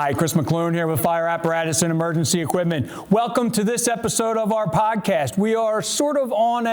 Hi, Chris McClune here with Fire Apparatus and Emergency Equipment. Welcome to this episode of our podcast. We are sort of on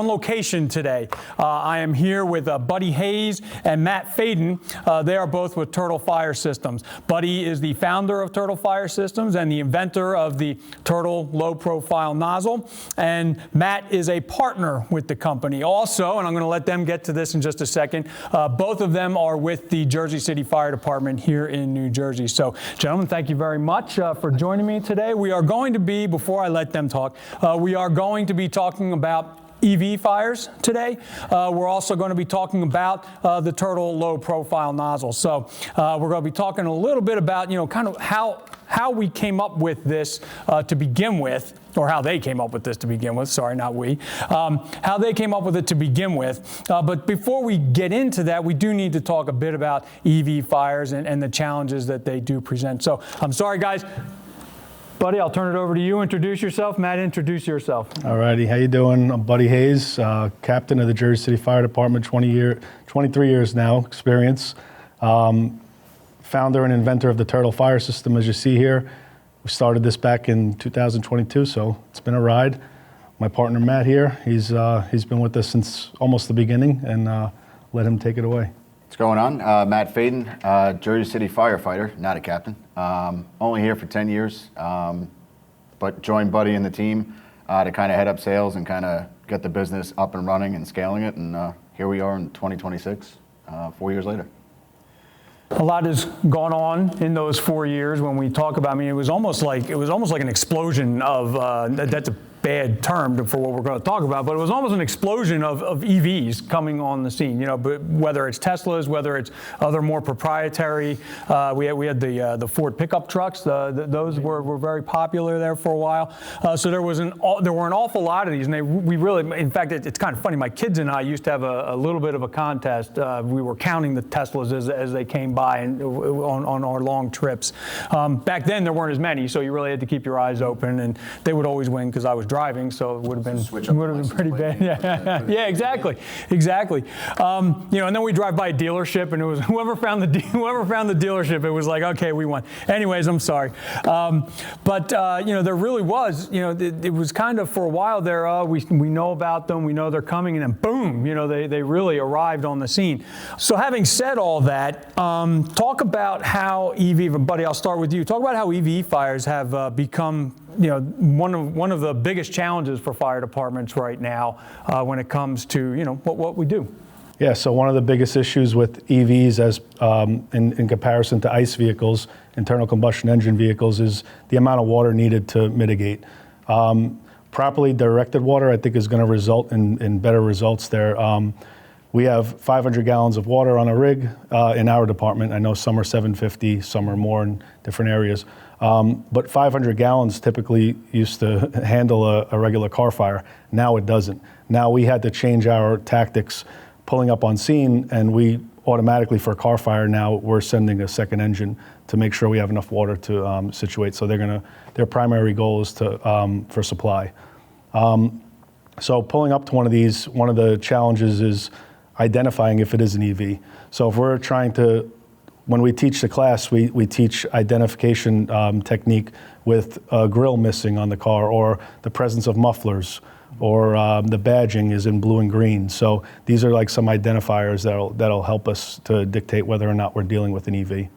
location today. I am here with Buddy Hayes and Matt Faden. They are both with Turtle Fire Systems. Buddy is the founder of Turtle Fire Systems and the inventor of the Turtle low-profile nozzle. And Matt is a partner with the company also, and I'm going to let them get to this in just a second. Both of them are with the Jersey City Fire Department here in New Jersey. So, gentlemen, thank you very much for joining me today. We are going to be, before I let them talk, we are going to be talking about EV fires today. We're also going to be talking about the Turtle low-profile nozzle. So we're going to be talking a little bit about, kind of how we came up with this to begin with, or how they came up with this to begin with. Sorry, not we. How they came up with it to begin with. But before we get into that, we do need to talk a bit about EV fires and the challenges that they do present. So I'm sorry, guys. Buddy, I'll turn it over to you. Introduce yourself. Matt, introduce yourself. All righty. How you doing? I'm Buddy Hayes, captain of the Jersey City Fire Department, 23 years now experience. Founder and inventor of the Turtle Fire System, as you see here. We started this back in 2022, so it's been a ride. My partner Matt here, he's been with us since almost the beginning, and let him take it away. What's going on? Matt Faden, Jersey City firefighter, not a captain. Only here for 10 years, but joined Buddy and the team to kind of head up sales and kind of get the business up and running and scaling it. And here we are in 2026, 4 years later. A lot has gone on in those 4 years. When we talk about, it was almost like an explosion of. That's a bad term for what we're going to talk about, but it was almost an explosion of EVs coming on the scene. But whether it's Teslas, whether it's other more proprietary, we had the Ford pickup trucks. Those were very popular there for a while. So there were an awful lot of these, and we really, in fact, it's kind of funny. My kids and I used to have a little bit of a contest. We were counting the Teslas as they came by and on our long trips. Back then there weren't as many, so you really had to keep your eyes open, and they would always win because I was driving, so it would have been pretty bad. Yeah, exactly. And then we drive by a dealership, and it was whoever found the dealership. It was like, okay, we won. Anyways, I'm sorry, but there really was. It was kind of for a while there. We know about them. We know they're coming, and then boom, they really arrived on the scene. So having said all that, talk about how EV. Buddy, I'll start with you. Talk about how EV fires have become. One of the biggest challenges for fire departments right now when it comes to what we do. Yeah, so one of the biggest issues with EVs as in comparison to ICE vehicles, internal combustion engine vehicles, is the amount of water needed to mitigate. Properly directed water, I think, is going to result in better results there. We have 500 gallons of water on a rig in our department. I know some are 750, some are more in different areas. But 500 gallons typically used to handle a regular car fire. Now it doesn't. Now we had to change our tactics pulling up on scene, and we automatically, for a car fire now, we're sending a second engine to make sure we have enough water to situate. So their primary goal is for supply. So pulling up to one of these, one of the challenges is identifying if it is an EV. So if we're trying to, when we teach the class, we teach identification technique with a grill missing on the car, or the presence of mufflers, or the badging is in blue and green. So these are like some identifiers that'll help us to dictate whether or not we're dealing with an EV.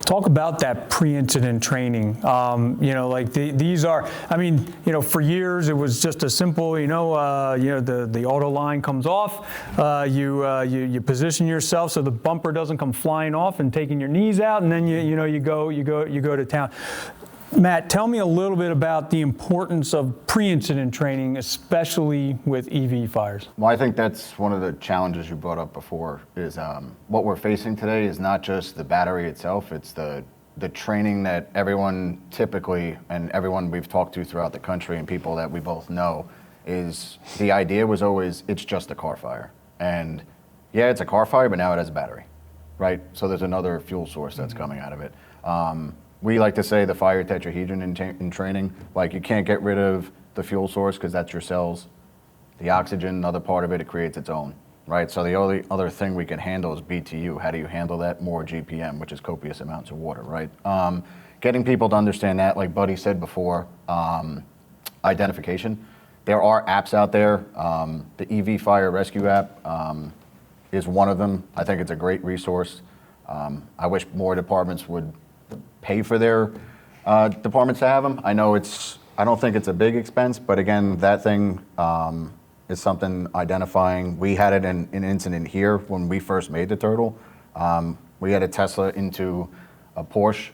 Talk about that pre-incident training. These are. For years it was just a simple. The auto line comes off. You position yourself so the bumper doesn't come flying off and taking your knees out, and then you go to town. Matt, tell me a little bit about the importance of pre-incident training, especially with EV fires. Well, I think that's one of the challenges you brought up before, is what we're facing today is not just the battery itself, it's the training that everyone typically, and everyone we've talked to throughout the country and people that we both know, is the idea was always, it's just a car fire. And yeah, it's a car fire, but now it has a battery, right? So there's another fuel source that's coming out of it. We like to say the fire tetrahedron in training, like you can't get rid of the fuel source because that's your cells. The oxygen, another part of it, it creates its own. right? So the only other thing we can handle is BTU. How do you handle that? More GPM, which is copious amounts of water, right? Getting people to understand that, like Buddy said before, identification. There are apps out there. The EV Fire Rescue app is one of them. I think it's a great resource. I wish more departments would pay for their departments to have them. I don't think it's a big expense, but again, that thing is something identifying. We had it in an incident here when we first made the turtle. We had a Tesla into a Porsche.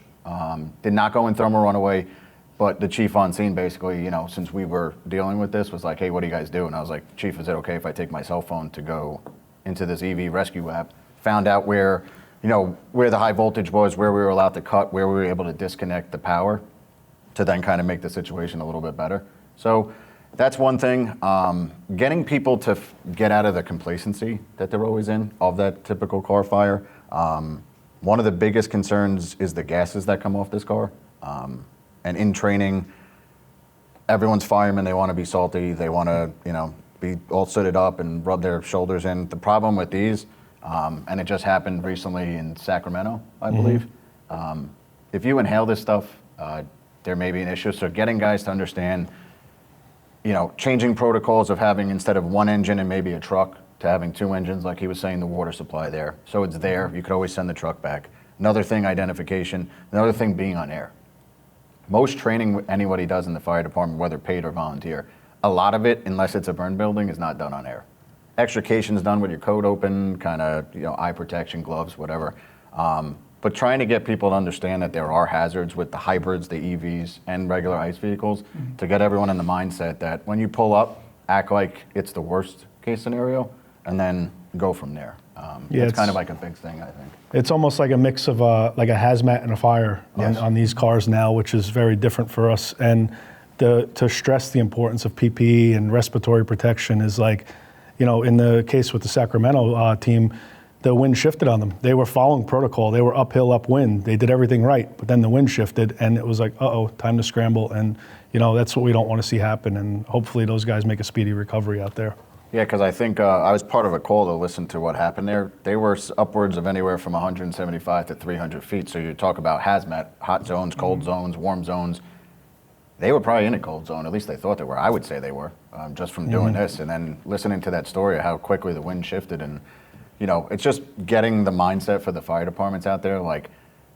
Did not go in thermal runaway, but the chief on scene basically, since we were dealing with this, was like, hey, what do you guys do? And I was like, Chief, is it okay if I take my cell phone to go into this EV rescue app? Found out where the high voltage was, where we were allowed to cut, where we were able to disconnect the power to then kind of make the situation a little bit better. So that's one thing. Getting people to get out of the complacency that they're always in of that typical car fire. One of the biggest concerns is the gases that come off this car. And in training, everyone's firemen, they want to be salty. They want to, be all suited up and rub their shoulders in. The problem with these, and it just happened recently in Sacramento, I believe. If you inhale this stuff, there may be an issue. So getting guys to understand, changing protocols of having, instead of one engine and maybe a truck, to having two engines, like he was saying, the water supply there. So it's there. You could always send the truck back. Another thing, identification. Another thing, being on air. Most training anybody does in the fire department, whether paid or volunteer, a lot of it, unless it's a burn building, is not done on air. Extrication is done with your coat open, kind of, eye protection, gloves, whatever. But trying to get people to understand that there are hazards with the hybrids, the EVs, and regular ICE vehicles, to get everyone in the mindset that when you pull up, act like it's the worst case scenario, and then go from there. It's kind of like a big thing, I think. It's almost like a mix of like a hazmat and a fire on these cars now, which is very different for us. And to stress the importance of PPE and respiratory protection is like, in the case with the Sacramento team, the wind shifted on them. They were following protocol. They were uphill, upwind. They did everything right, but then the wind shifted, and it was like, time to scramble. And that's what we don't want to see happen. And hopefully those guys make a speedy recovery out there. Yeah, because I think I was part of a call to listen to what happened there. They were upwards of anywhere from 175 to 300 feet. So you talk about hazmat, hot zones, cold zones, warm zones. They were probably in a cold zone. At least they thought they were. I would say they were, just from doing this. And then listening to that story of how quickly the wind shifted. And, it's just getting the mindset for the fire departments out there, like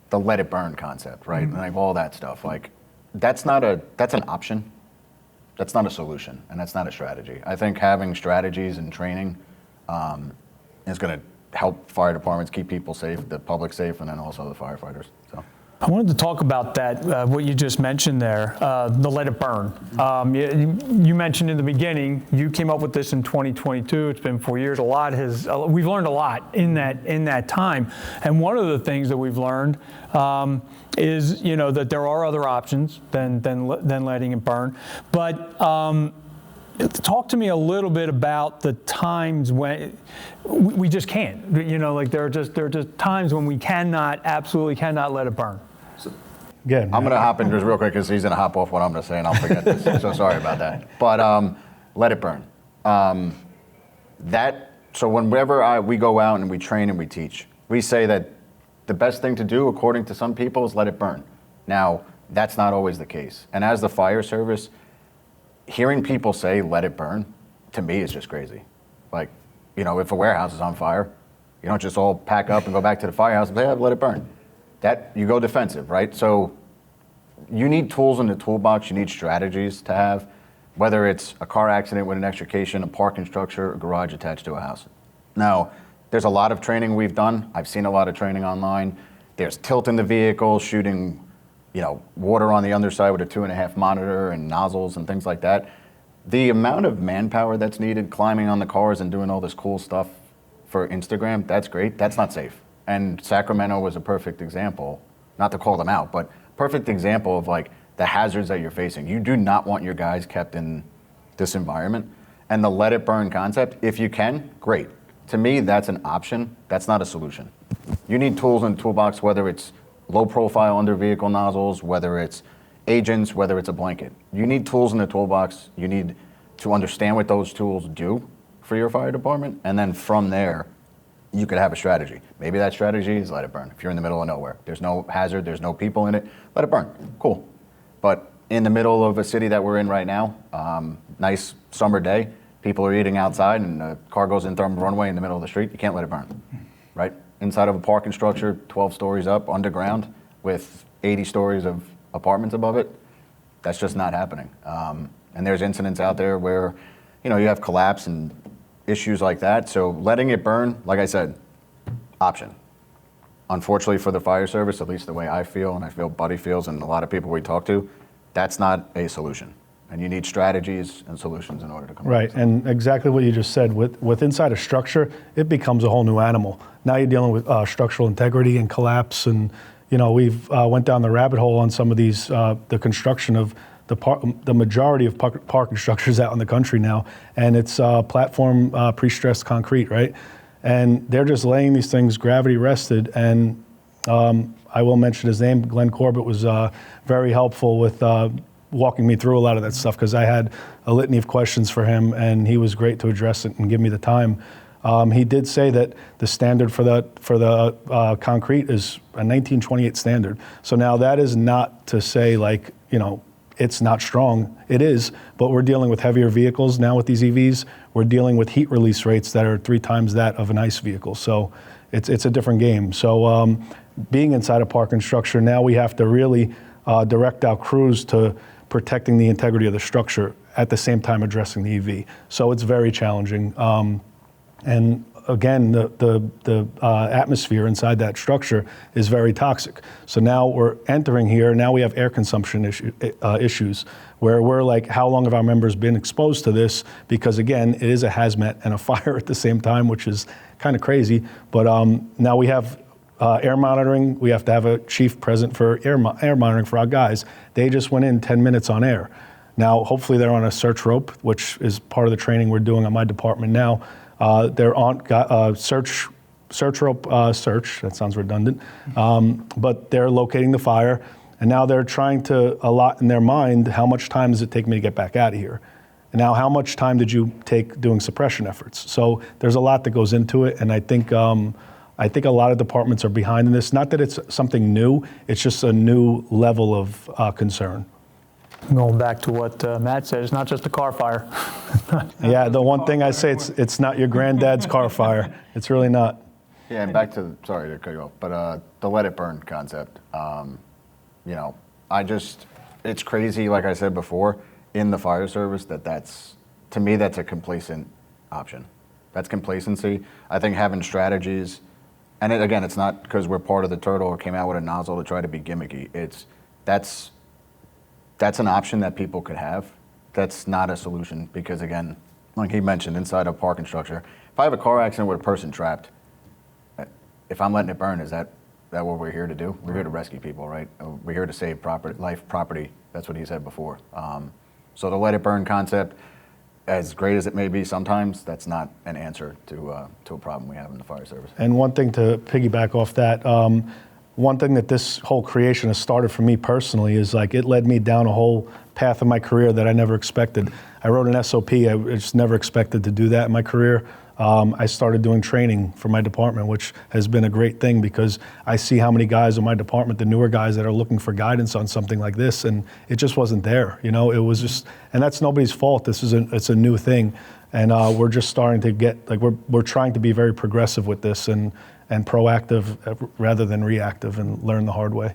the let it burn concept, right? And like all that stuff. Like, that's an option. That's not a solution, and that's not a strategy. I think having strategies and training is going to help fire departments keep people safe, the public safe, and then also the firefighters. So. I wanted to talk about that, what you just mentioned there, the let it burn. You mentioned in the beginning, you came up with this in 2022. It's been 4 years. We've learned a lot in that time. And one of the things that we've learned is, that there are other options than letting it burn. But talk to me a little bit about the times when we just can't. There are just times when we absolutely cannot let it burn. Again, I'm going to hop in just real quick because he's going to hop off what I'm going to say and I'll forget this. So sorry about that. But let it burn. So whenever we go out and we train and we teach, we say that the best thing to do, according to some people, is let it burn. Now, that's not always the case. And as the fire service, hearing people say let it burn, to me, is just crazy. Like, if a warehouse is on fire, you don't just all pack up and go back to the firehouse and say, let it burn. That, you go defensive, right? So you need tools in the toolbox, you need strategies to have, whether it's a car accident with an extrication, a parking structure, a garage attached to a house. Now, there's a lot of training we've done. I've seen a lot of training online. There's tilting the vehicle, shooting water on the underside with a 2.5 monitor and nozzles and things like that. The amount of manpower that's needed, climbing on the cars and doing all this cool stuff for Instagram, that's great. That's not safe. And Sacramento was a perfect example, not to call them out, but perfect example of like the hazards that you're facing. You do not want your guys kept in this environment. And the let it burn concept, if you can, great. To me, that's an option. That's not a solution. You need tools in the toolbox, whether it's low profile under vehicle nozzles, whether it's agents, whether it's a blanket. You need tools in the toolbox. You need to understand what those tools do for your fire department, and then from there, you could have a strategy. Maybe that strategy is let it burn. If you're in the middle of nowhere, there's no hazard, there's no people in it, let it burn. Cool. But in the middle of a city that we're in right now, nice summer day, people are eating outside, and a car goes in thermal runway in the middle of the street, you can't let it burn, right? Inside of a parking structure, 12 stories up, underground, with 80 stories of apartments above it, that's just not happening. And there's incidents out there where, you have collapse and issues like that. So letting it burn, like I said, option. Unfortunately for the fire service, at least the way I feel, and I feel Buddy feels, and a lot of people we talk to, that's not a solution. And you need strategies and solutions in order to come Right, and exactly what you just said. With inside a structure, it becomes a whole new animal. Now you're dealing with structural integrity and collapse, and we've went down the rabbit hole on some of these, the construction of the majority of parking structures out in the country now, and it's platform pre-stressed concrete, right? And they're just laying these things gravity rested, and I will mention his name. Glenn Corbett was very helpful with walking me through a lot of that stuff, because I had a litany of questions for him, and he was great to address it and give me the time. He did say that the standard for the concrete is a 1928 standard. So now that is not to say it's not strong. It is, but we're dealing with heavier vehicles now with these EVs. We're dealing with heat release rates that are 3 times that of an ICE vehicle. So it's a different game. So being inside a parking structure, now we have to really direct our crews to protecting the integrity of the structure at the same time addressing the EV. So it's very challenging. And again, the atmosphere inside that structure is very toxic. So now we're entering here, now we have air consumption issues, where we're like, how long have our members been exposed to this? Because again, it is a hazmat and a fire at the same time, which is kind of crazy. But now we have air monitoring. We have to have a chief present for air monitoring for our guys. They just went in 10 minutes on air. Now, hopefully they're on a search rope, which is part of the training we're doing on my department now. They're on search rope search. That sounds redundant, but they're locating the fire, and now they're trying to allot in their mind, how much time does it take me to get back out of here? And now, how much time did you take doing suppression efforts? So there's a lot that goes into it, and I think a lot of departments are behind in this. Not that it's something new; it's just a new level of concern. Going back to what Matt said, it's not just a car fire. Yeah, the one thing I say, it's not your granddad's car fire. It's really not. Yeah, and back to, sorry to cut you off, but the let it burn concept. It's crazy, like I said before, in the fire service, to me, that's a complacent option. That's complacency. I think having strategies, and again, it's not because we're part of the turtle or came out with a nozzle to try to be gimmicky. That's an option that people could have. That's not a solution, because again, like he mentioned, inside a parking structure, if I have a car accident with a person trapped, if I'm letting it burn, is that what we're here to do? We're here to rescue people, right? We're here to save property. That's what he said before. So the let it burn concept, as great as it may be sometimes, that's not an answer to a problem we have in the fire service. And one thing to piggyback off that, one thing that this whole creation has started for me personally is it led me down a whole path in my career that I never expected. I wrote an SOP. I just never expected to do that in my career. I started doing training for my department, which has been a great thing, because I see how many guys in my department, the newer guys, that are looking for guidance on something like this, and it just wasn't there. It was just, and that's nobody's fault. It's a new thing, and we're just starting to get we're trying to be very progressive with this and proactive rather than reactive, and learn the hard way.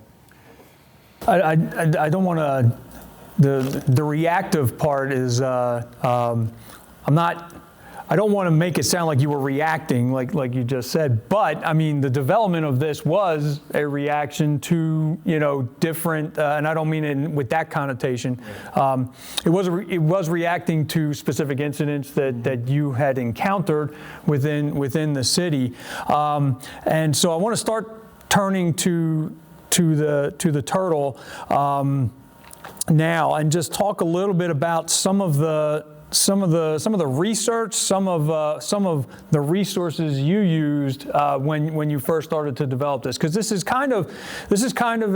I don't want to. The reactive part is I don't want to make it sound like you were reacting, like you just said, but I mean, the development of this was a reaction to different, and I don't mean it with that connotation. It was reacting to specific incidents that you had encountered within the city, and so I want to start turning to the turtle now, and just talk a little bit about some of the research, some of the resources you used when you first started to develop this, because this is kind of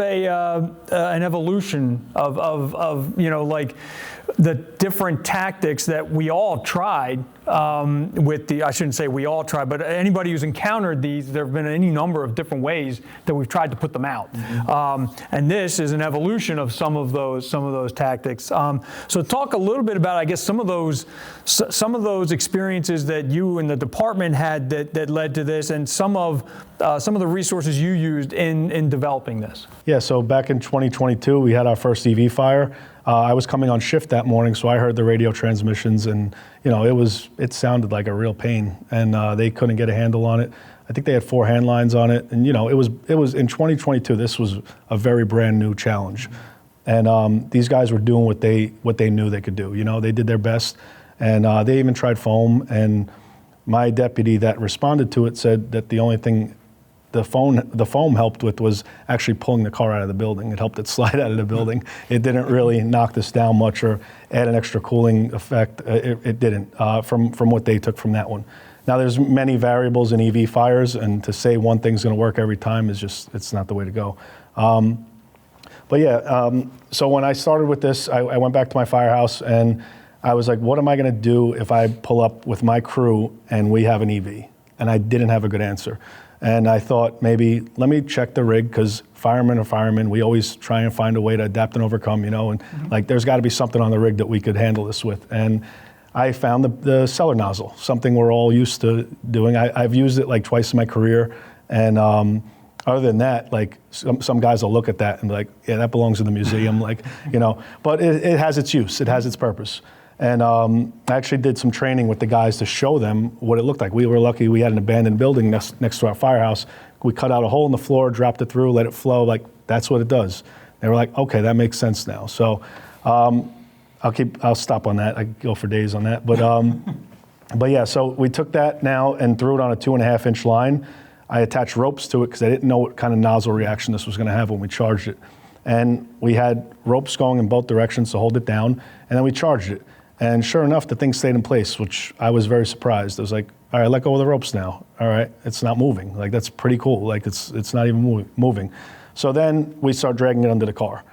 an evolution of the different tactics that we all tried with the, I shouldn't say we all tried, but anybody who's encountered these, there have been any number of different ways that we've tried to put them out. And this is an evolution of some of those tactics. So talk a little bit about, I guess, some of those experiences that you and the department had that led to this, and some of the resources you used in developing this. Yeah, so back in 2022, we had our first EV fire. I was coming on shift that morning, so I heard the radio transmissions, and it sounded like a real pain, and they couldn't get a handle on it. I think they had 4 hand lines on it, and it was in 2022. This was a very brand new challenge, and these guys were doing what they knew they could do. They did their best, and they even tried foam. And my deputy that responded to it said that the only thing the foam helped with was actually pulling the car out of the building. It helped it slide out of the building. It didn't really knock this down much or add an extra cooling effect. It didn't, from what they took from that one. Now, there's many variables in EV fires, and to say one thing's going to work every time is it's not the way to go. But yeah, so when I started with this, I went back to my firehouse, and I was like, what am I going to do if I pull up with my crew and we have an EV? And I didn't have a good answer. And I thought, maybe let me check the rig, because firemen are firemen. We always try and find a way to adapt and overcome, and like there's got to be something on the rig that we could handle this with. And I found the cellar nozzle, something we're all used to doing. I've used it like twice in my career. And other than that, like some guys will look at that and be like, yeah, that belongs in the museum, but it has its use, it has its purpose. And I actually did some training with the guys to show them what it looked like. We were lucky we had an abandoned building next to our firehouse. We cut out a hole in the floor, dropped it through, let it flow, like that's what it does. They were like, okay, that makes sense now. So I'll stop on that. I could go for days on that. But yeah, so we took that now and threw it on a 2.5-inch line. I attached ropes to it because I didn't know what kind of nozzle reaction this was going to have when we charged it. And we had ropes going in both directions to hold it down, and then we charged it. And sure enough, the thing stayed in place, which I was very surprised. I was like, all right, let go of the ropes now. All right, it's not moving. Like, that's pretty cool. Like, it's not even moving. So then we start dragging it under the car.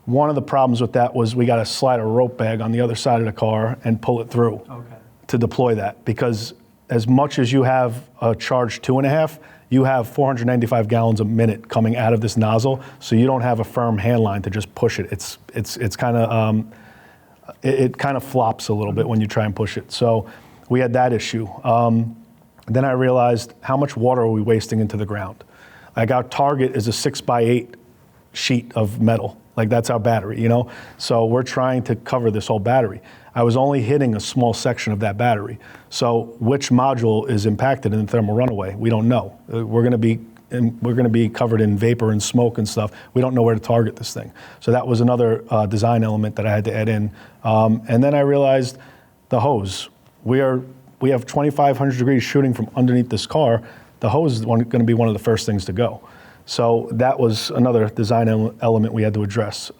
One of the problems with that was we got to slide a rope bag on the other side of the car and pull it through to deploy that. Because as much as you have a charged 2.5, you have 495 gallons a minute coming out of this nozzle, so you don't have a firm hand line to just push it. It's kind of it kind of flops a little bit when you try and push it. So we had that issue. Then I realized, how much water are we wasting into the ground? Like, our target is a 6x8 sheet of metal. Like, that's our battery, So we're trying to cover this whole battery. I was only hitting a small section of that battery. So which module is impacted in the thermal runaway? We don't know. We're going to be covered in vapor and smoke and stuff. We don't know where to target this thing. So that was another design element that I had to add in. And then I realized the hose. We have 2,500 degrees shooting from underneath this car. The hose is going to be one of the first things to go. So that was another design element we had to address.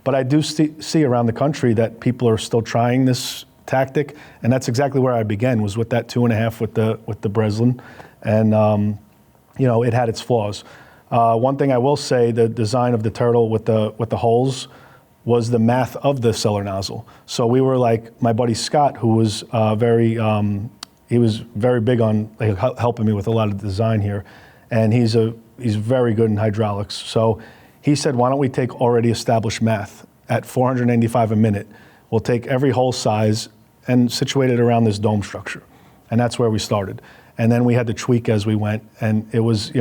But I do see around the country that people are still trying this tactic, and that's exactly where I began, was with that 2.5 with the Breslin, and it had its flaws. One thing I will say, the design of the Turtle with the holes was the math of the cellar nozzle. So we were like, my buddy Scott, who was very big on helping me with a lot of design here, and he's very good in hydraulics. So he said, why don't we take already established math at 495 a minute? We'll take every hole size and situate it around this dome structure. And that's where we started. And then we had to tweak as we went. And it was,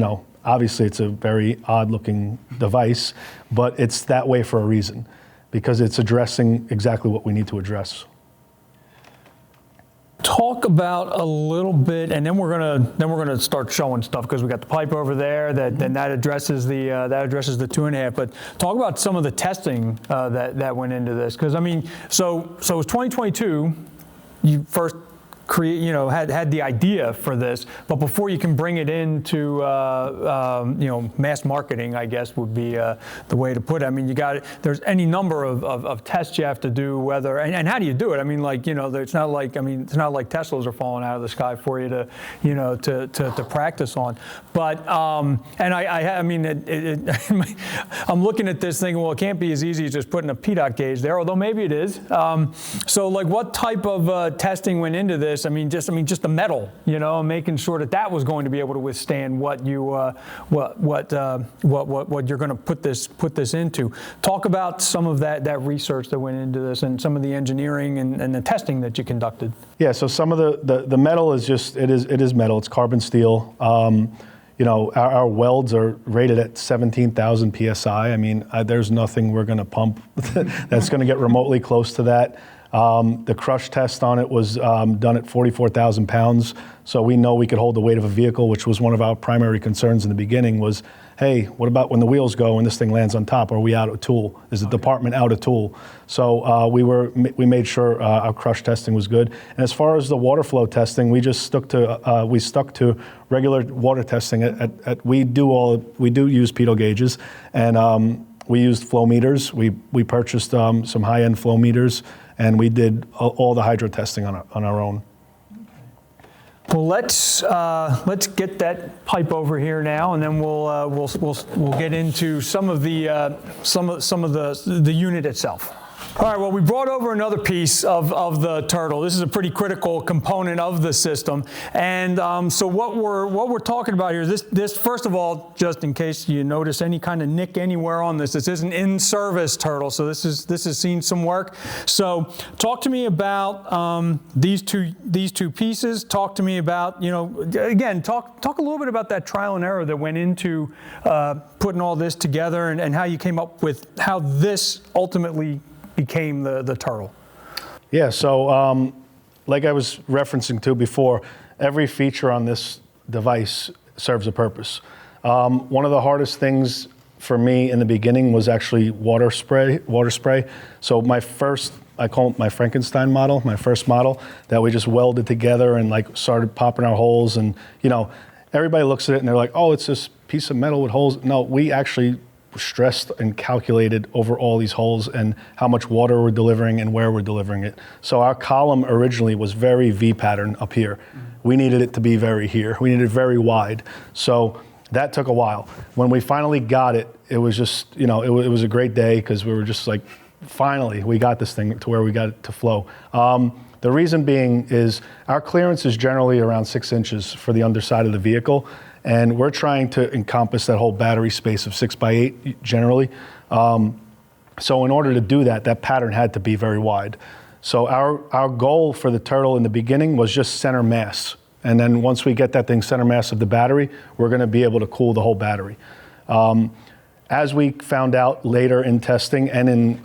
obviously it's a very odd looking device, but it's that way for a reason, because it's addressing exactly what we need to address. Talk about a little bit, and then we're gonna start showing stuff, because we got the pipe over there that addresses the 2.5. But talk about some of the testing that went into this, because I mean, so it was 2022. You first had the idea for this, but before you can bring it into mass marketing, I guess would be the way to put it. I mean, there's any number of tests you have to do, whether and how do you do it? I mean, it's not like Teslas are falling out of the sky for you to practice on. But I'm looking at this thinking, well, it can't be as easy as just putting a PDOT gauge there, although maybe it is. So what type of testing went into this? Just the metal, making sure that was going to be able to withstand what you're going to put this into. Talk about some of that research that went into this and some of the engineering and the testing that you conducted. Yeah, so some of the metal is just, it is metal, it's carbon steel. Our welds are rated at 17,000 PSI. There's nothing we're gonna pump that's gonna get remotely close to that. The crush test on it was done at 44,000 pounds. So we know we could hold the weight of a vehicle, which was one of our primary concerns in the beginning was, hey, what about when the wheels go and this thing lands on top? Are we out of tool? Is the department out of tool? So we made sure our crush testing was good. And as far as the water flow testing, we just stuck to regular water testing. We do use pitot gauges, and we used flow meters. We purchased some high-end flow meters, and we did all the hydro testing on our own. Well, let's get that pipe over here now, and then we'll get into some of the unit itself. All right, well, we brought over another piece of the turtle. This is a pretty critical component of the system. And so what we're talking about here is this, first of all, just in case you notice any kind of nick anywhere on this is an in-service turtle. So this has seen some work. So talk to me about these two pieces. Talk to me about, again, talk a little bit about that trial and error that went into putting all this together and how you came up with how this ultimately became the turtle. Yeah, so like I was referencing to before, every feature on this device serves a purpose. One of the hardest things for me in the beginning was actually water spray. So I call it my Frankenstein model, my first model, that we just welded together and started popping our holes. And everybody looks at it and they're like, oh, it's this piece of metal with holes. No, we actually stressed and calculated over all these holes and how much water we're delivering and where we're delivering it. So our column originally was very V pattern up here. We needed it to be very here. We needed it very wide. So that took a while. When we finally got it, it was just, it was a great day because we were just like, finally, we got this thing to where we got it to flow. The reason being is our clearance is generally around 6 inches for the underside of the vehicle. And we're trying to encompass that whole battery space of 6 by 8 generally. So in order to do that, that pattern had to be very wide. So our goal for the turtle in the beginning was just center mass. And then once we get that thing center mass of the battery, we're gonna be able to cool the whole battery. As we found out later in testing and in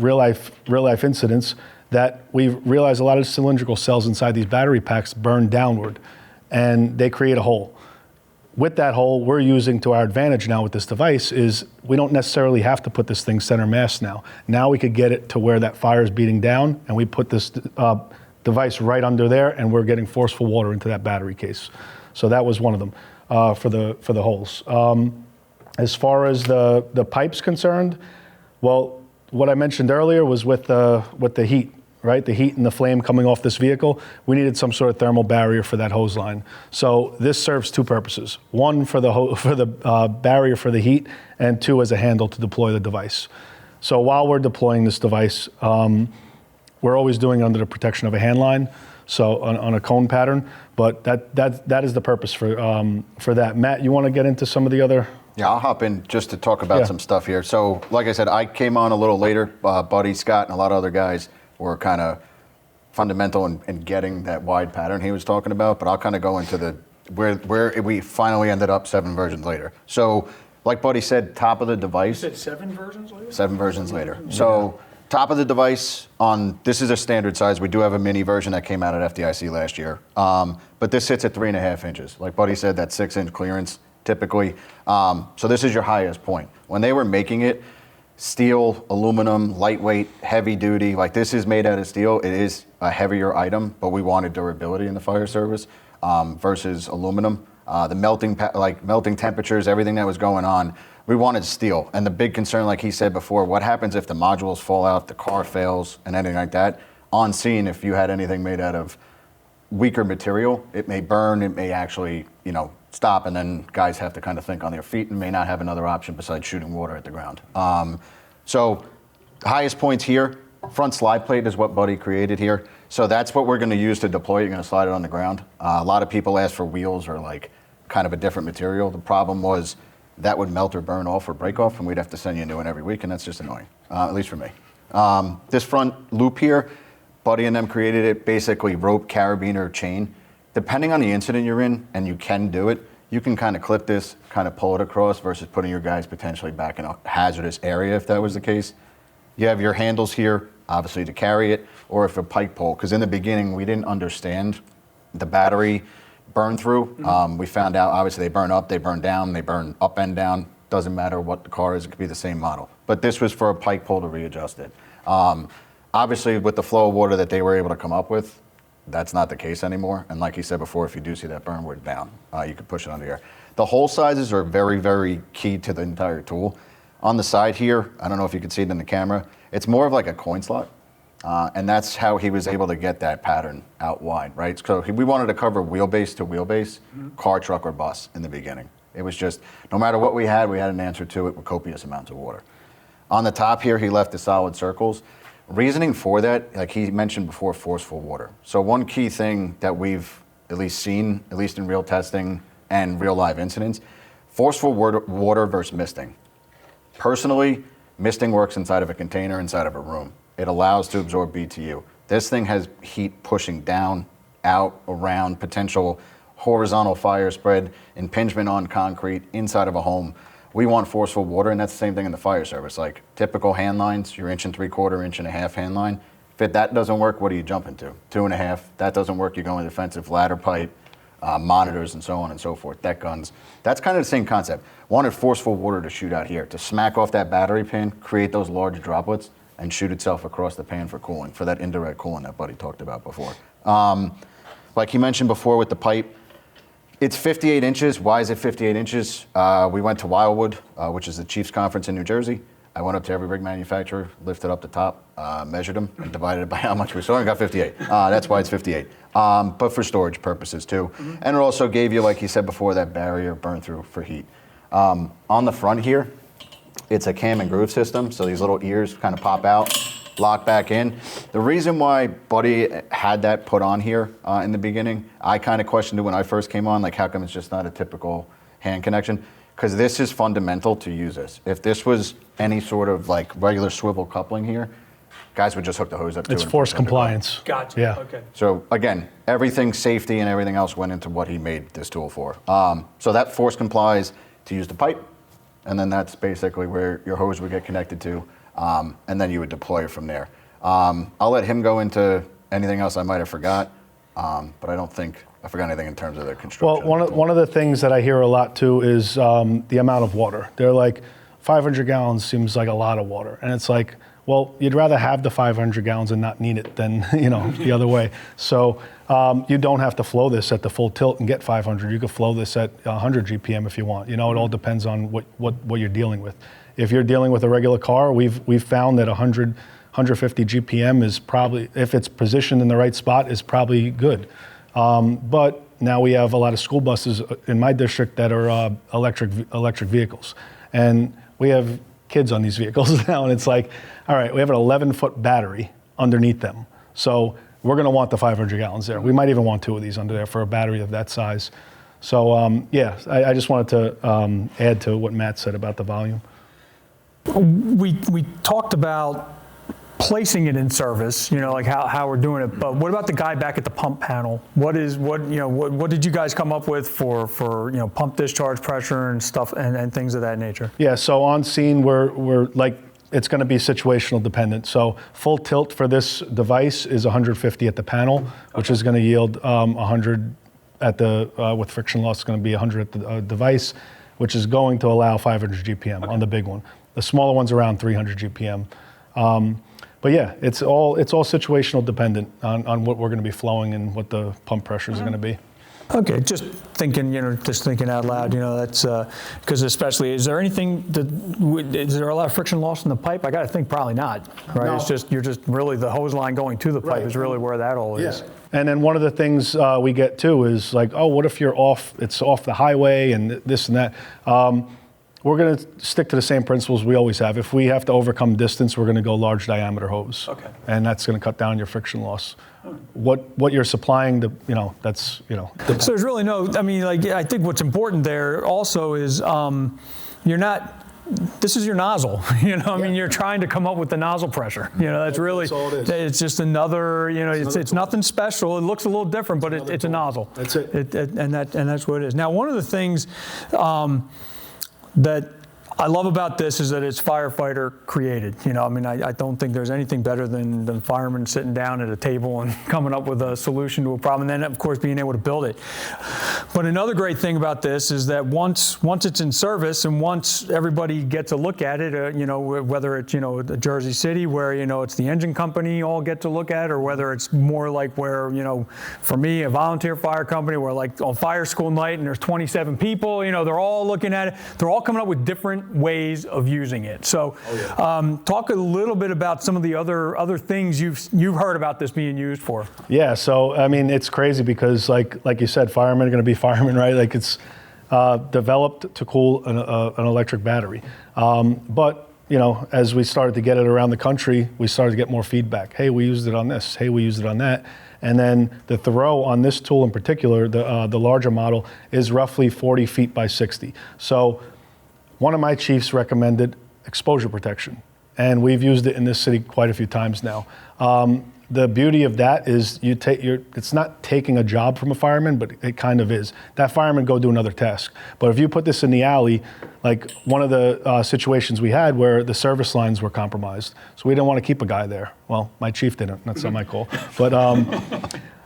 real life incidents, that we realized a lot of cylindrical cells inside these battery packs burn downward and they create a hole. With that hole, we're using to our advantage now with this device is we don't necessarily have to put this thing center mass now. Now we could get it to where that fire is beating down, and we put this device right under there, and we're getting forceful water into that battery case. So that was one of them for the holes. As far as the pipe's concerned, well, what I mentioned earlier was with the heat. Right, the heat and the flame coming off this vehicle, we needed some sort of thermal barrier for that hose line. So this serves two purposes: one for the barrier for the heat, and two as a handle to deploy the device. So while we're deploying this device, we're always doing it under the protection of a hand line, so on a cone pattern. But that is the purpose for that. Matt, you want to get into some of the other? Yeah, I'll hop in just to talk about some stuff here. So, like I said, I came on a little later. Buddy, Scott, and a lot of other guys were kind of fundamental in getting that wide pattern he was talking about, but I'll kind of go into where we finally ended up 7 versions later. So, like Buddy said, top of the device. You said 7 versions later? 7 versions later. So, top of the device this is a standard size. We do have a mini version that came out at FDIC last year, but this sits at 3.5 inches. Like Buddy said, that's 6-inch clearance typically. So this is your highest point. When they were making it, steel, aluminum, lightweight, heavy duty. Like this is made out of steel. It is a heavier item, but we wanted durability in the fire service versus aluminum. The melting temperatures, everything that was going on, we wanted steel. And the big concern, like he said before, what happens if the modules fall out, the car fails, and anything like that? On scene, if you had anything made out of weaker material, it may burn, it may actually, stop, and then guys have to kind of think on their feet and may not have another option besides shooting water at the ground. So highest points here, front slide plate is what Buddy created here. So that's what we're gonna use to deploy. You're gonna slide it on the ground. A lot of people ask for wheels or like kind of a different material. The problem was that would melt or burn off or break off, and we'd have to send you a new one every week, and that's just annoying, at least for me. This front loop here, Buddy and them created it, basically rope, carabiner, chain. Depending on the incident you're in, and you can do it, you can kind of clip this, kind of pull it across versus putting your guys potentially back in a hazardous area if that was the case. You have your handles here, obviously to carry it, or if a pike pole, because in the beginning we didn't understand the battery burn through. We found out obviously they burn up, they burn down, they burn up and down. Doesn't matter what the car is, it could be the same model. But this was for a pike pole to readjust it. Obviously with the flow of water that they were able to come up with, that's not the case anymore. And like he said before, if you do see that burn, we're down. You could push it under here. The hole sizes are very, very key to the entire tool. On the side here, I don't know if you can see it in the camera, it's more of like a coin slot. And that's how he was able to get that pattern out wide, right? So we wanted to cover wheelbase to wheelbase, car, truck, or bus in the beginning. It was just, no matter what we had an answer to it with copious amounts of water. On the top here, he left the solid circles. Reasoning for that, like he mentioned before, forceful water. So one key thing that we've at least seen, at least in real testing and real live incidents, forceful water versus misting. Personally, misting works inside of a container, inside of a room. It allows to absorb BTU. This thing has heat pushing down, out, around, potential horizontal fire spread, impingement on concrete, inside of a home. We want forceful water, and that's the same thing in the fire service. Like typical hand lines, your 1 3/4, 1.5 inch hand line. If that doesn't work, what are you jumping to? 2.5, that doesn't work, you're going defensive ladder pipe, monitors, and so on and so forth, deck guns. That's kind of the same concept. Wanted forceful water to shoot out here, to smack off that battery pin, create those large droplets, and shoot itself across the pan for cooling, for that indirect cooling that Buddy talked about before. Like he mentioned before with the pipe, it's 58 inches. Why is it 58 inches? We went to Wildwood, which is the Chiefs Conference in New Jersey. I went up to every rig manufacturer, lifted up the top, measured them, and divided it by how much we saw, and got 58. That's why it's 58. But for storage purposes too. And it also gave you, like he said before, that barrier burn through for heat. On the front here, it's a cam and groove system, so these little ears kind of pop out, lock back in. The reason why Buddy had that put on here in the beginning, I kind of questioned it when I first came on, like how come it's just not a typical hand connection? Because this is fundamental to use this. If this was any sort of like regular swivel coupling here, guys would just hook the hose up to it. It's force compliance. Gotcha. Yeah. Okay. So again, everything safety and everything else went into what he made this tool for. So that force complies to use the pipe, and then that's basically where your hose would get connected to. And then you would deploy it from there. I'll let him go into anything else I might have forgot, but I don't think I forgot anything in terms of the construction. Well, one of the things that I hear a lot too is the amount of water. They're like, 500 gallons seems like a lot of water. And it's like, well, you'd rather have the 500 gallons and not need it than, the other way. So you don't have to flow this at the full tilt and get 500. You could flow this at 100 GPM if you want. It all depends on what you're dealing with. If you're dealing with a regular car, we've found that 150 GPM is probably, if it's positioned in the right spot, is probably good. But now we have a lot of school buses in my district that are electric vehicles. And we have kids on these vehicles now, and it's like, all right, we have an 11-foot battery underneath them. So we're gonna want the 500 gallons there. We might even want 2 of these under there for a battery of that size. So I just wanted to add to what Matt said about the volume. We talked about placing it in service, like how we're doing it. But what about the guy back at the pump panel? What did you guys come up with for pump discharge pressure and stuff and things of that nature? Yeah. So on scene, we're like, it's going to be situational dependent. So full tilt for this device is 150 at the panel, which is going to yield 100 at the with friction loss. It's going to be 100 at the device, which is going to allow 500 GPM on the big one. The smaller one's around 300 GPM. But yeah, it's all situational dependent on what we're going to be flowing and what the pump pressures are going to be. Okay, just thinking out loud, that's because especially, is there a lot of friction loss in the pipe? I got to think probably not, right? No. You're just really the hose line going to the pipe Right. is really where that all is. Yeah. And then one of the things we get too is like, oh, what if it's off the highway and this and that? We're going to stick to the same principles we always have. If we have to overcome distance, we're going to go large diameter hose. Okay. And that's going to cut down your friction loss. What you're supplying, that's. So there's really I think what's important there also is this is your nozzle, you're trying to come up with the nozzle pressure. That's really, that's all it is. It's just another, it's nothing special. It looks a little different, but it's a nozzle. That's it. And that's what it is. Now, one of the things that I love about this is that it's firefighter created. I don't think there's anything better than firemen sitting down at a table and coming up with a solution to a problem, and then of course being able to build it. But another great thing about this is that once it's in service and once everybody gets a look at it, whether it's Jersey City where it's the engine company all get to look at it, or whether it's more like where for me a volunteer fire company where like on fire school night and there's 27 people, they're all looking at it. They're all coming up with different ways of using it. So talk a little bit about some of the other things you've heard about this being used for. Yeah, so it's crazy because like you said, firemen are going to be firemen, right? Like it's developed to cool an electric battery. But as we started to get it around the country, we started to get more feedback. Hey, we used it on this. Hey, we used it on that. And then the throw on this tool in particular, the larger model, is roughly 40 feet by 60. So one of my chiefs recommended exposure protection, and we've used it in this city quite a few times now. The beauty of that is it's not taking a job from a fireman, but it kind of is. That fireman go do another task. But if you put this in the alley, like one of the situations we had where the service lines were compromised, so we didn't want to keep a guy there. Well, my chief didn't, that's not my call. But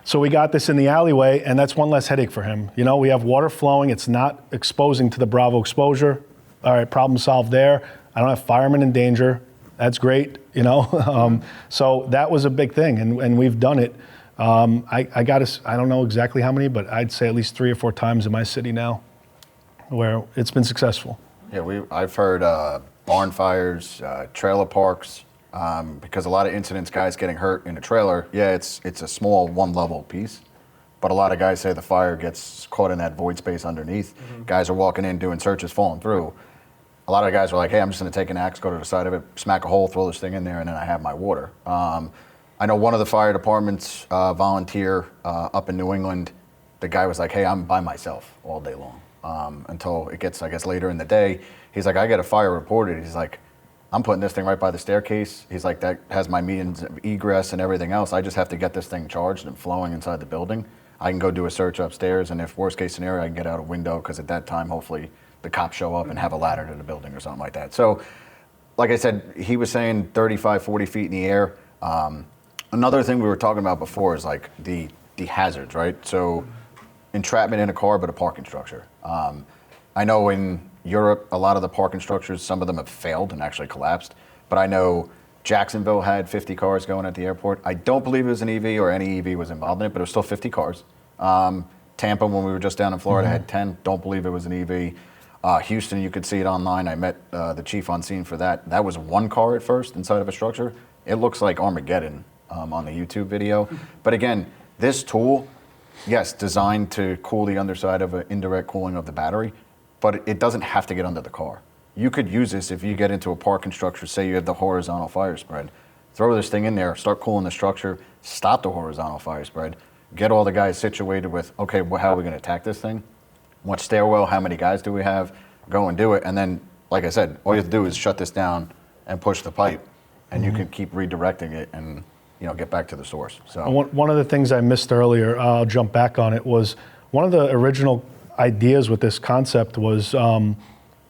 so we got this in the alleyway, and that's one less headache for him. We have water flowing, it's not exposing to the Bravo exposure. All right, problem solved there. I don't have firemen in danger. That's great, So that was a big thing, and we've done it. I don't know exactly how many, but I'd say at least 3 or 4 times in my city now, where it's been successful. Yeah, I've heard barn fires, trailer parks, because a lot of incidents, guys getting hurt in a trailer. Yeah, it's a small one-level piece, but a lot of guys say the fire gets caught in that void space underneath. Mm-hmm. Guys are walking in, doing searches, falling through. A lot of guys are like, hey, I'm just going to take an axe, go to the side of it, smack a hole, throw this thing in there, and then I have my water. I know one of the fire departments volunteer up in New England. The guy was like, hey, I'm by myself all day long until it gets, I guess, later in the day. He's like, I get a fire reported. He's like, I'm putting this thing right by the staircase. He's like, that has my means of egress and everything else. I just have to get this thing charged and flowing inside the building. I can go do a search upstairs, and if worst case scenario, I can get out a window, because at that time, hopefully, the cops show up and have a ladder to the building or something like that. So, like I said, he was saying 35, 40 feet in the air. Another thing we were talking about before is like the hazards, right? So entrapment in a car, but a parking structure. I know in Europe, a lot of the parking structures, some of them have failed and actually collapsed. But I know Jacksonville had 50 cars going at the airport. I don't believe it was an EV or any EV was involved in it, but it was still 50 cars. Tampa, when we were just down in Florida, had 10. Don't believe it was an EV. Houston, you could see it online. I met the chief on scene for that. That was one car at first inside of a structure. It looks like Armageddon on the YouTube video. But again, this tool, yes, designed to cool the underside of an indirect cooling of the battery, but it doesn't have to get under the car. You could use this if you get into a parking structure, say you have the horizontal fire spread. Throw this thing in there, start cooling the structure, stop the horizontal fire spread, get all the guys situated with, okay, well, how are we going to attack this thing? What stairwell, how many guys do we have? Go and do it. And then, like I said, all you have to do is shut this down and push the pipe, and you can keep redirecting it and get back to the source. So one of the things I missed earlier, I'll jump back on it, was one of the original ideas with this concept was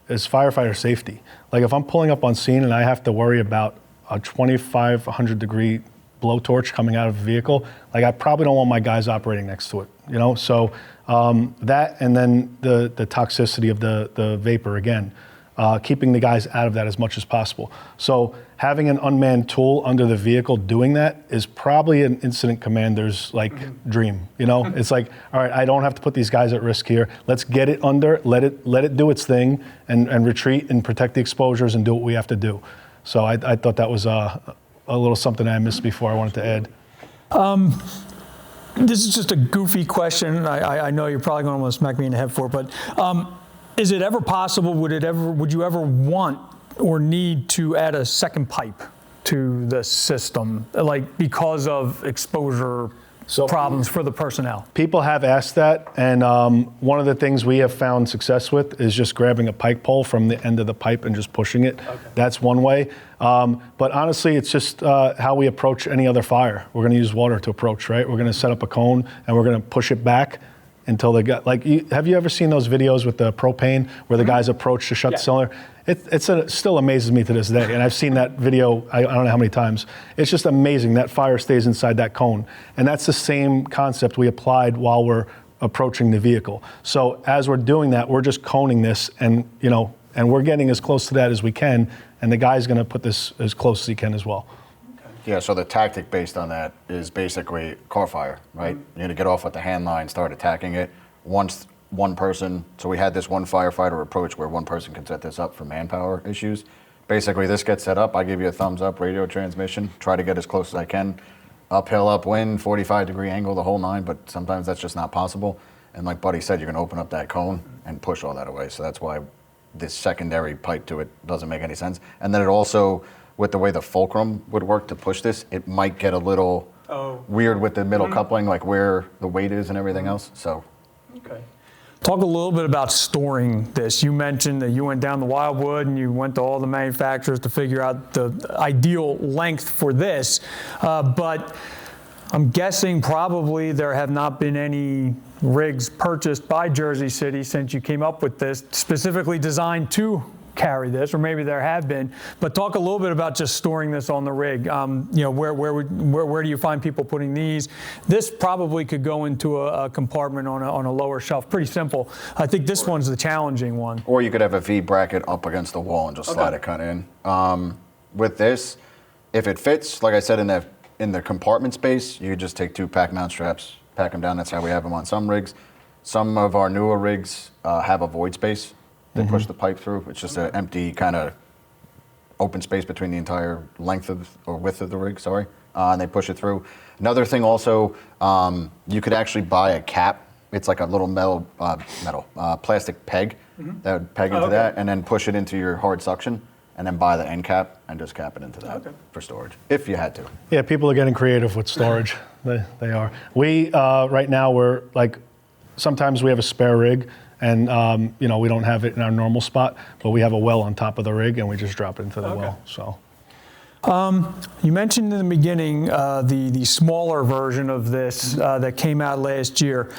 is firefighter safety. Like if I'm pulling up on scene and I have to worry about a 2,500 degree blowtorch coming out of a vehicle, like I probably don't want my guys operating next to it, So that, and then the toxicity of the vapor again. keeping the guys out of that as much as possible. So having an unmanned tool under the vehicle doing that is probably an incident commander's dream. It's like, all right, I don't have to put these guys at risk here. Let's get it under, let it do its thing, and retreat and protect the exposures and do what we have to do. So I thought that was a little something I missed before I wanted to add. This is just a goofy question. I know you're probably going to want to smack me in the head for it, but is it ever possible, would you ever want or need to add a second pipe to the system, because of exposure problems for the personnel? People have asked that, and one of the things we have found success with is just grabbing a pike pole from the end of the pipe and just pushing it. Okay. That's one way. But honestly, it's just how we approach any other fire. We're going to use water to approach, right? We're going to set up a cone, and we're going to push it back until they got, have you ever seen those videos with the propane where the guys approach to shut the cylinder? It still amazes me to this day, and I've seen that video I don't know how many times. It's just amazing that fire stays inside that cone, and that's the same concept we applied while we're approaching the vehicle. So as we're doing that, we're just coning this, and we're getting as close to that as we can, and the guy's going to put this as close as he can as well. Yeah, so the tactic based on that is basically car fire, right? You're going to get off with the hand line, start attacking it. Once one person, so we had this one firefighter approach where one person can set this up for manpower issues. Basically, this gets set up, I give you a thumbs up radio transmission, try to get as close as I can. Uphill, upwind, 45-degree angle, the whole nine, but sometimes that's just not possible. And like Buddy said, you're going to open up that cone and push all that away. So that's why this secondary pipe to it doesn't make any sense. And then it also, with the way the fulcrum would work to push this, it might get a little weird with the middle coupling, like where the weight is and everything else. So, okay. Talk a little bit about storing this. You mentioned that you went down to Wildwood and you went to all the manufacturers to figure out the ideal length for this, but I'm guessing probably there have not been any rigs purchased by Jersey City since you came up with this, specifically designed to carry this, or maybe there have been, but talk a little bit about just storing this on the rig. Where do you find people putting these? This probably could go into a compartment on a lower shelf. Pretty simple. I think this one's the challenging one. Or you could have a V bracket up against the wall and just slide it kind of in. With this, if it fits, like I said, in the compartment space, you could just take 2 pack mount straps, pack them down. That's how we have them on some rigs. Some of our newer rigs have a void space. They push the pipe through. It's just an empty kind of open space between the entire length or width of the rig, and they push it through. Another thing also, you could actually buy a cap. It's like a little plastic peg that would peg into that, and then push it into your hard suction, and then buy the end cap and just cap it into that for storage, if you had to. Yeah, people are getting creative with storage. They are. We, right now, we're like, sometimes we have a spare rig, and we don't have it in our normal spot, but we have a well on top of the rig, and we just drop it into the well. So, you mentioned in the beginning the smaller version of this that came out last year.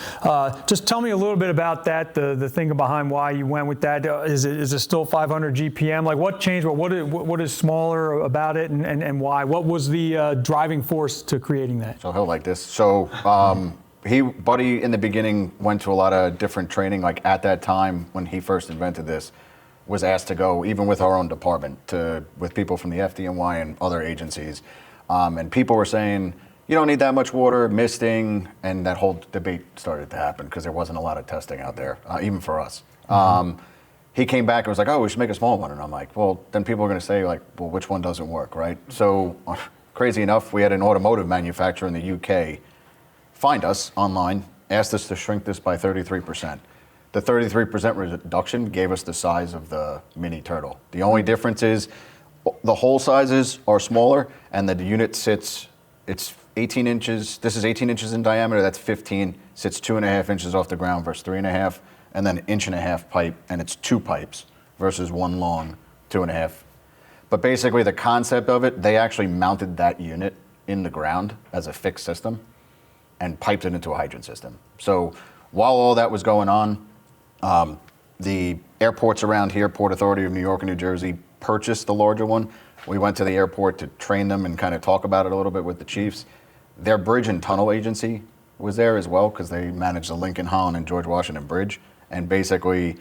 Just tell me a little bit about that. The thing behind why you went with that. Is it still 500 GPM? Like what changed? What is smaller about it, and why? What was the driving force to creating that? So he'll like this. So. Buddy in the beginning went to a lot of different training. Like at that time when he first invented this, was asked to go even with our own department with people from the FDNY and other agencies, and people were saying you don't need that much water, misting, and that whole debate started to happen because there wasn't a lot of testing out there, even for us. He came back and was like, "Oh, we should make a small one," and I'm like, "Well, then people are going to say like, well, which one doesn't work, right?" So, crazy enough, we had an automotive manufacturer in the UK. Find us online, asked us to shrink this by 33%. The 33% reduction gave us the size of the mini turtle. The only difference is the hole sizes are smaller, and the unit sits, it's 18 inches, this is 18 inches in diameter, that's 15, sits 2.5 inches off the ground versus 3.5, and then 1.5 inch pipe, and it's 2 pipes versus 1 long 2.5. But basically the concept of it, they actually mounted that unit in the ground as a fixed system and piped it into a hydrant system. So while all that was going on, the airports around here, Port Authority of New York and New Jersey, purchased the larger one. We went to the airport to train them and kind of talk about it a little bit with the chiefs. Their bridge and tunnel agency was there as well because they managed the Lincoln, Holland, and George Washington Bridge. And basically,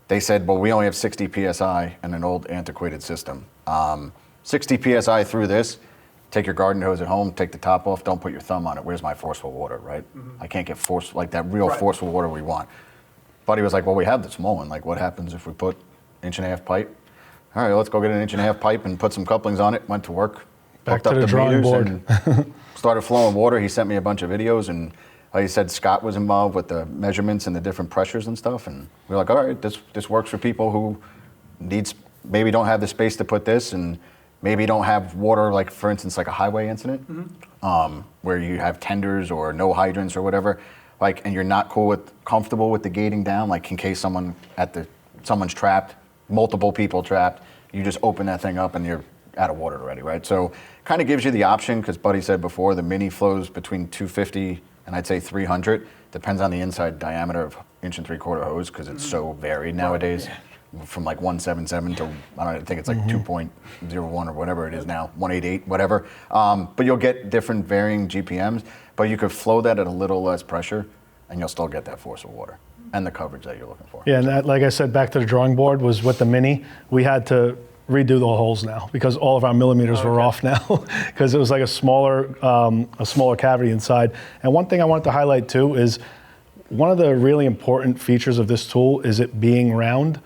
they said, well, we only have 60 PSI in an old antiquated system. 60 PSI through this, take your garden hose at home, take the top off, don't put your thumb on it. Where's my forceful water, right? I can't get like that real forceful water we want. Buddy was like, well, we have the small one. Like, what happens if we put 1.5-inch pipe? All right, let's go get an 1.5-inch pipe and put some couplings on it. Went to work, Back to the drawing board. and started flowing water. He sent me a bunch of videos, and like I said, Scott was involved with the measurements and the different pressures and stuff. And we were like, all right, this works for people who maybe don't have the space to put this, and maybe don't have water, like for instance, like a highway incident, where you have tenders or no hydrants or whatever, like, and you're not comfortable with the gating down, like in case someone's trapped, multiple people trapped, you just open that thing up and you're out of water already, right? So kind of gives you the option, because Buddy said before, the Mini flows between 250 and I'd say 300, depends on the inside diameter of 1.75-inch hose, because it's so varied nowadays. From like 177 to, I think it's like 2.01 or whatever it is now, 188, whatever. But you'll get different varying GPMs, but you could flow that at a little less pressure and you'll still get that force of water and the coverage that you're looking for. Yeah, and that, like I said, back to the drawing board, was with the Mini, we had to redo the holes now because all of our millimeters were off now because it was like a smaller cavity inside. And one thing I wanted to highlight too is one of the really important features of this tool is it being round.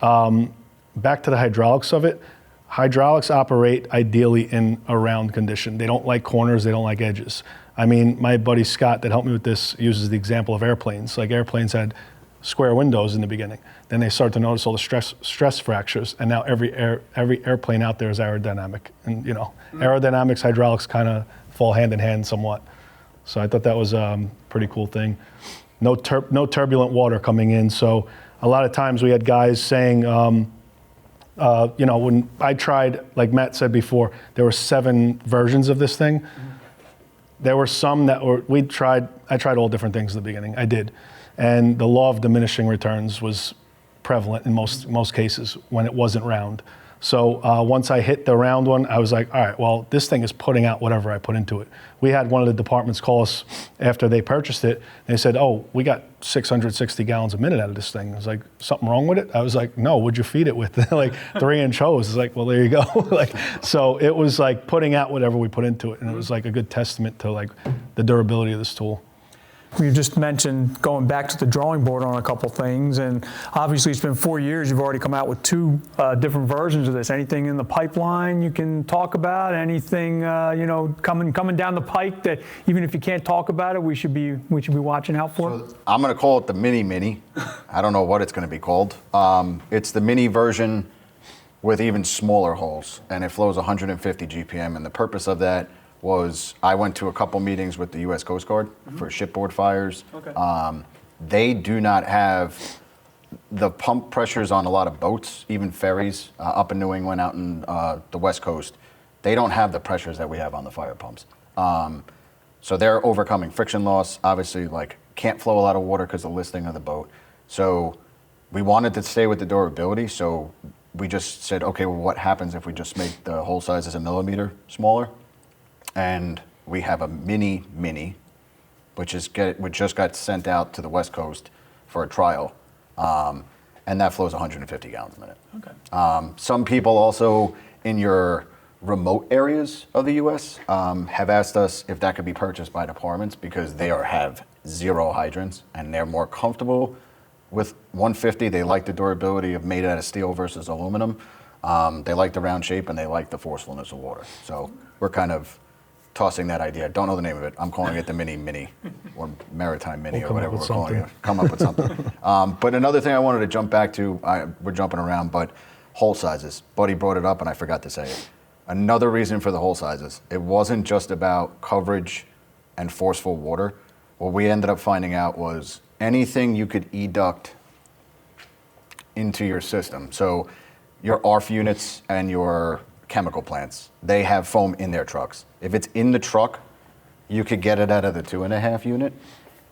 Back to the hydraulics of it, hydraulics operate ideally in a round condition. They don't like corners, they don't like edges. I mean, my buddy Scott that helped me with this uses the example of airplanes. Like airplanes had square windows in the beginning. Then they start to notice all the stress fractures, and now every airplane out there is aerodynamic. And aerodynamics, hydraulics kind of fall hand in hand somewhat. So I thought that was a pretty cool thing. No turbulent water coming in, so a lot of times we had guys saying, when I tried, like Matt said before, there were 7 versions of this thing. There were some that I tried all different things in the beginning, I did. And the law of diminishing returns was prevalent in most cases when it wasn't round. So once I hit the round one, I was like, all right, well, this thing is putting out whatever I put into it. We had one of the departments call us after they purchased it. They said, oh, we got 660 gallons a minute out of this thing. I was like, something wrong with it? I was like, no, what'd you feed it with? Like 3-inch hose. It's like, well, there you go. So it was like putting out whatever we put into it. And it was like a good testament to like the durability of this tool. You just mentioned going back to the drawing board on a couple things, and obviously it's been 4 years. You've already come out with 2 different versions of this. Anything in the pipeline you can talk about? Anything coming down the pike that even if you can't talk about it, we should be watching out for? So I'm going to call it the Mini. I don't know what it's going to be called. It's the Mini version with even smaller holes, and it flows 150 GPM. And the purpose of that was I went to a couple meetings with the U.S. Coast Guard for shipboard fires. Okay. They do not have the pump pressures on a lot of boats, even ferries up in New England, out in the West Coast. They don't have the pressures that we have on the fire pumps. So they're overcoming friction loss. Obviously, like can't flow a lot of water because of the listing of the boat. So we wanted to stay with the durability. So we just said, okay, well, what happens if we just make the hole sizes a millimeter smaller? And we have a mini, which just got sent out to the West Coast for a trial, and that flows 150 gallons a minute. Okay. Some people also in your remote areas of the U.S. Have asked us if that could be purchased by departments because they have 0 hydrants and they're more comfortable with 150. They like the durability of made out of steel versus aluminum. They like the round shape and they like the forcefulness of water. So we're kind of tossing that idea. Don't know the name of it. I'm calling it the Mini or Maritime Mini or whatever we're calling it. Come up with something. But another thing I wanted to jump back to, we're jumping around, but hole sizes. Buddy brought it up and I forgot to say it. Another reason for the hole sizes, it wasn't just about coverage and forceful water. What we ended up finding out was anything you could educt into your system. So your ARF units and your chemical plants, they have foam in their trucks. If it's in the truck, you could get it out of the 2.5 unit.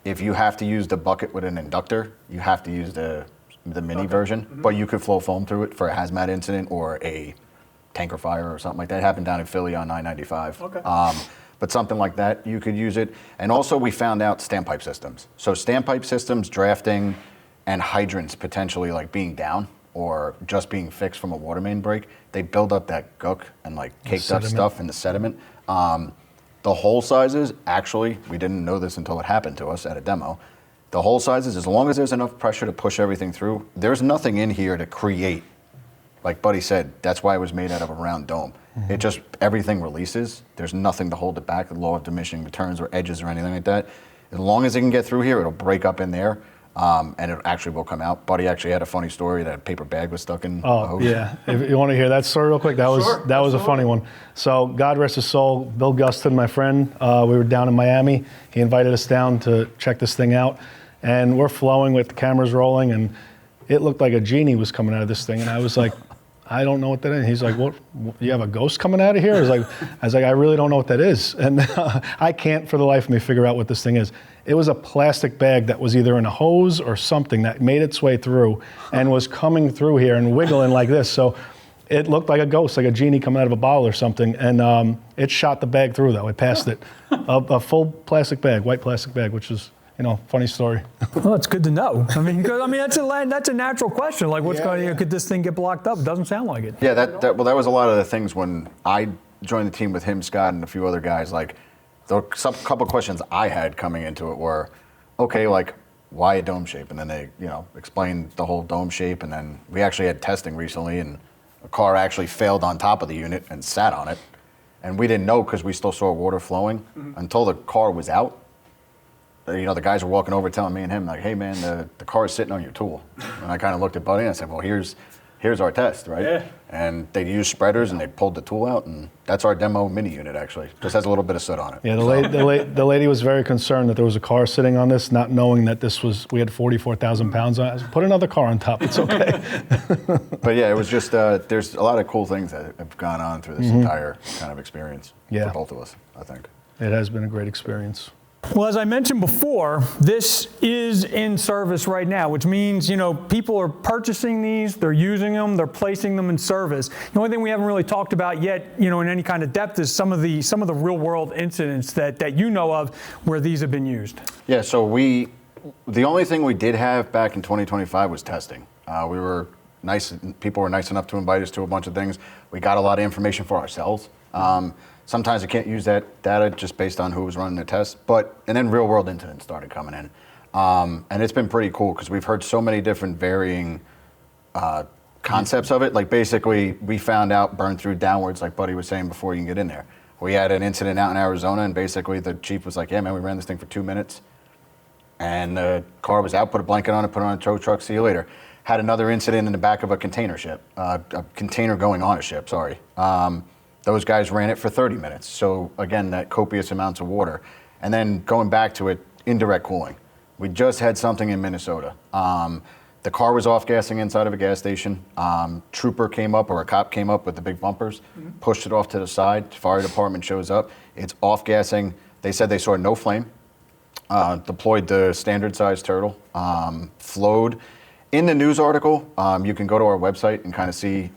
If you have to use the bucket with an inductor, you have to use the Mini version, but you could flow foam through it for a hazmat incident or a tanker fire or something like that. It happened down in Philly on 995. Okay. But something like that, you could use it. And also we found out standpipe systems. So standpipe systems, drafting, and hydrants potentially like being down or just being fixed from a water main break, they build up that gook and like caked up stuff in the sediment. The hole sizes, actually, we didn't know this until it happened to us at a demo. The hole sizes, as long as there's enough pressure to push everything through, there's nothing in here to create. Like Buddy said, that's why it was made out of a round dome. It just, everything releases. There's nothing to hold it back, the law of diminishing returns or edges or anything like that. As long as it can get through here, it'll break up in there. And it actually will come out. Buddy actually had a funny story that a paper bag was stuck in the hose. Yeah. If you want to hear that story real quick, that was a funny one. So God rest his soul, Bill Gustin, my friend, we were down in Miami. He invited us down to check this thing out. And we're flowing with the cameras rolling, and it looked like a genie was coming out of this thing. And I was like, I don't know what that is. He's like, what, you have a ghost coming out of here? I was like, I really don't know what that is. And I can't for the life of me figure out what this thing is. It was a plastic bag that was either in a hose or something that made its way through and was coming through here and wiggling like this. So it looked like a ghost, like a genie coming out of a bottle or something. And it shot the bag through though. It passed it. A full plastic bag, white plastic bag, which is, funny story. Well, it's good to know. I mean, that's a natural question. Like, what's going on? Could this thing get blocked up? It doesn't sound like it. Yeah, that was a lot of the things when I joined the team with him, Scott, and a few other guys. Like, the couple questions I had coming into it were, okay, like, why a dome shape? And then they, explained the whole dome shape. And then we actually had testing recently, and a car actually failed on top of the unit and sat on it. And we didn't know because we still saw water flowing until the car was out. The guys were walking over telling me and him, like, hey, man, the car is sitting on your tool. And I kind of looked at Buddy and I said, well, here's our test, right? Yeah. And they used spreaders and they pulled the tool out, and that's our demo mini unit, actually. Just has a little bit of soot on it. Yeah, the lady was very concerned that there was a car sitting on this, not knowing that we had 44,000 pounds on it. I said, put another car on top, it's okay. But yeah, it was just, there's a lot of cool things that have gone on through this entire kind of experience for both of us, I think. It has been a great experience. Well, as I mentioned before, this is in service right now, which means, people are purchasing these, they're using them, they're placing them in service. The only thing we haven't really talked about yet, in any kind of depth is some of the real world incidents that you know of where these have been used. Yeah, so the only thing we did have back in 2025 was testing. People were nice enough to invite us to a bunch of things. We got a lot of information for ourselves. Sometimes I can't use that data just based on who was running the test, and then real world incidents started coming in. And it's been pretty cool because we've heard so many different varying concepts of it. Like basically we found out burn through downwards, like Buddy was saying before you can get in there. We had an incident out in Arizona and basically the chief was like, yeah, man, we ran this thing for 2 minutes and the car was out, put a blanket on it, put it on a tow truck, see you later. Had another incident in the back of a container ship, a container going on a ship, sorry. Those guys ran it for 30 minutes. So again, that copious amounts of water. And then going back to it, indirect cooling. We just had something in Minnesota. The car was off-gassing inside of a gas station. Trooper came up, or a cop came up with the big bumpers, pushed it off to the side. Fire department shows up. It's off-gassing. They said they saw no flame. Deployed the standard size turtle. Flowed. In the news article, you can go to our website and kind of see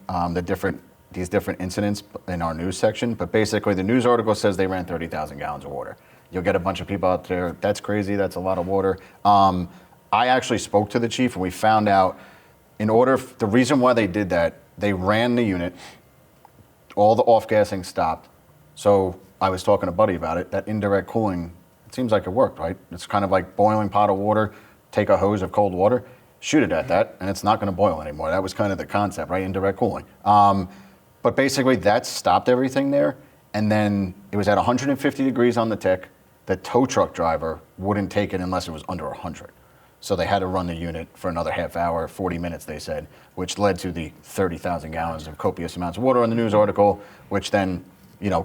these different incidents in our news section, but basically the news article says they ran 30,000 gallons of water. You'll get a bunch of people out there, that's crazy, that's a lot of water. I actually spoke to the chief and we found out the reason why they did that, they ran the unit, all the off-gassing stopped. So I was talking to Buddy about it, that indirect cooling, it seems like it worked, right? It's kind of like boiling pot of water, take a hose of cold water, shoot it at that, and it's not gonna boil anymore. That was kind of the concept, right? Indirect cooling. But basically that stopped everything there. And then it was at 150 degrees on the tick. The tow truck driver wouldn't take it unless it was under 100. So they had to run the unit for another half hour, 40 minutes, they said, which led to the 30,000 gallons of copious amounts of water in the news article, which then,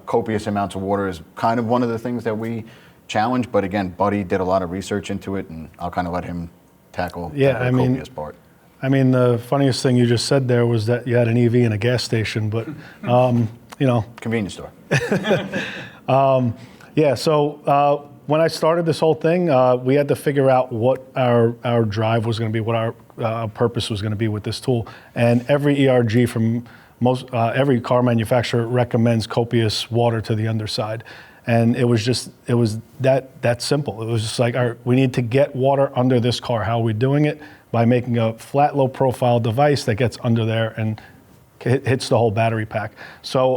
copious amounts of water is kind of one of the things that we challenge. But again, Buddy did a lot of research into it and I'll kind of let him tackle the copious part. I mean, the funniest thing you just said there was that you had an EV in a gas station, but, Convenience store. So when I started this whole thing, we had to figure out what our drive was going to be, what our purpose was going to be with this tool. And every ERG from every car manufacturer recommends copious water to the underside. And it was that simple. It was just like, all right, we need to get water under this car. How are we doing it? By making a flat, low profile device that gets under there and hits the whole battery pack. So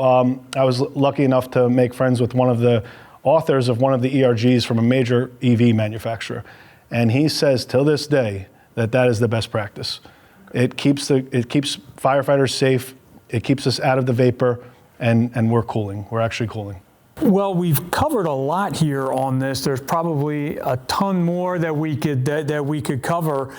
I was lucky enough to make friends with one of the authors of one of the ERGs from a major EV manufacturer. And he says till this day that is the best practice. It keeps firefighters safe, it keeps us out of the vapor, and we're cooling. We're actually cooling. Well, we've covered a lot here on this. There's probably a ton more that we could cover.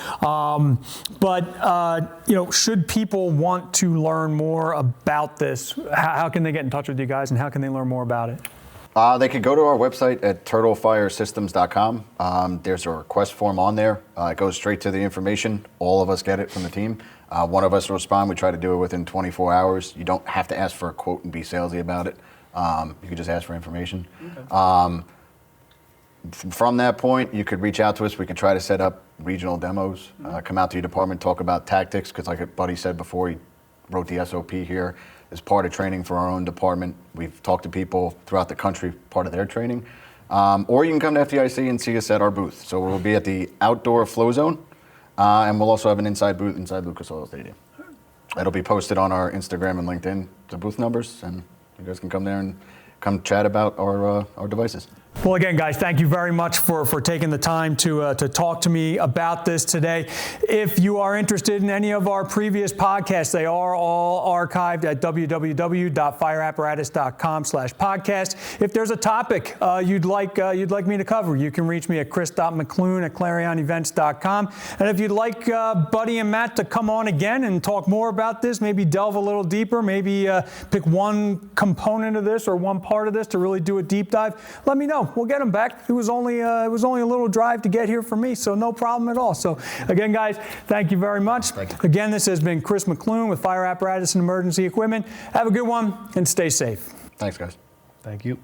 But should people want to learn more about this, how can they get in touch with you guys, and how can they learn more about it? They could go to our website at turtlefiresystems.com. There's a request form on there. It goes straight to the information. All of us get it from the team. One of us will respond. We try to do it within 24 hours. You don't have to ask for a quote and be salesy about it. You could just ask for information. Okay. From that point, you could reach out to us. We could try to set up regional demos, come out to your department, talk about tactics, because like Buddy said before, he wrote the SOP here as part of training for our own department. We've talked to people throughout the country, part of their training. Or you can come to FDIC and see us at our booth. So we'll be at the outdoor flow zone, and we'll also have an inside booth inside Lucas Oil Stadium. It'll be posted on our Instagram and LinkedIn, the booth numbers, and you guys can come there and come chat about our devices. Well, again, guys, thank you very much for taking the time to talk to me about this today. If you are interested in any of our previous podcasts, they are all archived at www.fireapparatus.com/podcast. If there's a topic you'd like me to cover, you can reach me at chris.mcclune@clarionevents.com. And if you'd like Buddy and Matt to come on again and talk more about this, maybe delve a little deeper, maybe pick one component of this or one part of this to really do a deep dive, let me know. We'll get them back. It was only a little drive to get here for me, so no problem at all. So again, guys, thank you very much. Again, this has been Chris McClune with Fire Apparatus and Emergency Equipment. Have a good one and stay safe. Thanks, guys. Thank you.